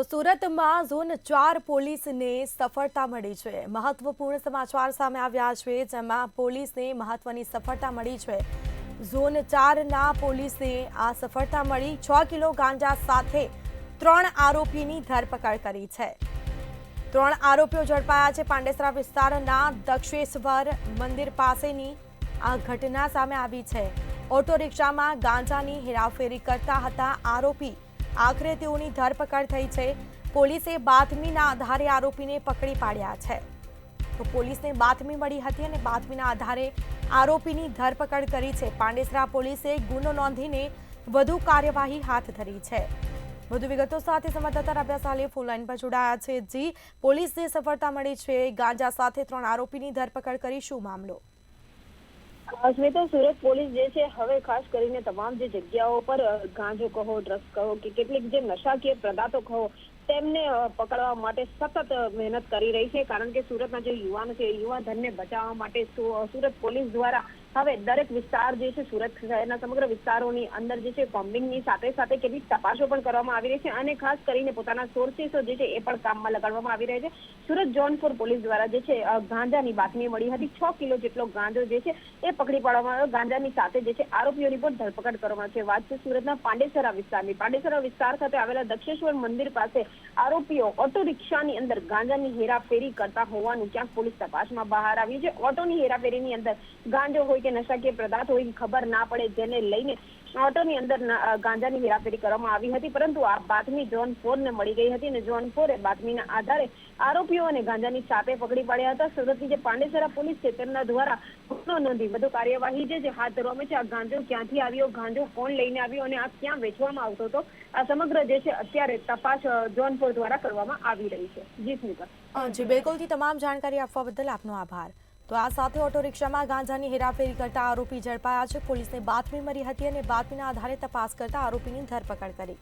સુરતમાં ઝોન 4 પોલીસને સફળતા મળી છે। મહત્વપૂર્ણ સમાચાર સામે આવ્યા છે, જેમાં પોલીસને મહત્વની સફળતા મળી છે। ઝોન 4ના પોલીસને આ સફળતા મળી। 6 કિલો ગાંજા સાથે 3 આરોપીની ધરપકડ કરી છે। 3 આરોપીઓ ઝડપાયા છે। પાંડેસરા વિસ્તારના દક્ષેશ્વર મંદિર પાસેની આ ઘટના સામે આવી છે। ઓટો રિક્ષામાં ગાંજાની હેરાફેરી કરતા હતા આરોપી। આખરે તેઓની ધરપકડ થઈ છે। પોલીસે બાતમીના આધારે આરોપીને પકડી પાડ્યા છે। તો પોલીસને બાતમી મળી હતી અને બાતમીના આધારે આરોપીની ધરપકડ કરી છે। પાંડેસરા પોલીસે ગુનો નોંધીને વધુ કાર્યવાહી હાથ ધરી છે। વધુ વિગતો સાથે સંવાદદાતા રાબિયા સાલે ફોન લાઈન પર જોડાયા છે। જી, પોલીસને સફળતા મળી છે, ગાંજા સાથે 3 આરોપીની ધરપકડ કરી, શું મામલો? શ્વેતા, સુરત પોલીસ જે છે હવે ખાસ કરીને તમામ જે જગ્યાઓ પર ગાંજો કહો, ડ્રગ્સ કહો કે કેટલીક જે નશાકીય પદાર્થો કહો તેમને પકડવા માટે સતત મહેનત કરી રહી છે। કારણ કે સુરતના જે યુવાનો છે, યુવા ધનને બચાવવા માટે સુરત પોલીસ દ્વારા હવે દરેક વિસ્તાર જે છે, સુરત શહેરના સમગ્ર વિસ્તારોની અંદર જે છે કોમ્બિંગની સાથે સાથે કેટલીક તપાસો પણ કરવામાં આવી રહી છે અને ખાસ કરીને પોતાના સોર્સિસો જે છે એ પણ કામમાં લગાડવામાં આવી રહ્યા છે। સુરત ઝોન 4 પોલીસ દ્વારા જે છે ગાંજાની બાતમી મળી હતી। 6 કિલો જેટલો ગાંજો જે છે એ પકડી પાડવામાં આવ્યો। ગાંજાની સાથે જે છે આરોપીઓની પણ ધરપકડ કરવામાં છે। વાત છે સુરતના પાંડેસરા વિસ્તારની। પાંડેસરા વિસ્તાર ખાતે આવેલા દક્ષેશ્વર મંદિર પાસે આરોપીઓ ઓટો રિક્ષાની અંદર ગાંજાની હેરાફેરી કરતા હોવાનું ક્યાંક પોલીસ તપાસમાં બહાર આવ્યું છે। ઓટોની હેરાફેરીની અંદર ગાંજો હોય કે નશાકીય પદાર્થ હોય ખબર ના પડે, જેને લઈને ઓટોની અંદર ગાંજાની હેરાફેરી કરવામાં આવી હતી, પરંતુ આ બાતમી ઝોન 4 ને મળી ગઈ હતી અને ઝોન 4 બાતમીના આધારે આરોપીઓ અને ગાંજાની સાથે પકડી પાડ્યા હતા। સુરતની જે પાંડેસરા પોલીસ છે તેમના દ્વારા ગુનો નોંધી વધુ કાર્યવાહી જે હાથ ધરવામાં છે। આ ગાંજો ક્યાંથી આવ્યો, ગાંજો કોણ લઈને આવ્યો અને આ ક્યાં વેચવામાં આવતો હતો, આ સમગ્ર જે છે અત્યારે તપાસ ઝોન 4 દ્વારા કરવામાં આવી રહી છે। જી સ્મિતા। જી બિલકુલથી તમામ જાણકારી આપવા બદલ આપનો આભાર। તો આ સાથે ઓટો રિક્ષામાં ગાંજાની હેરાફેરી કરતા આરોપી ઝડપાયા છે। પોલીસને બાતમી મળી હતી અને બાતમીના આધારે તપાસ કરતા આરોપીની ધરપકડ કરી।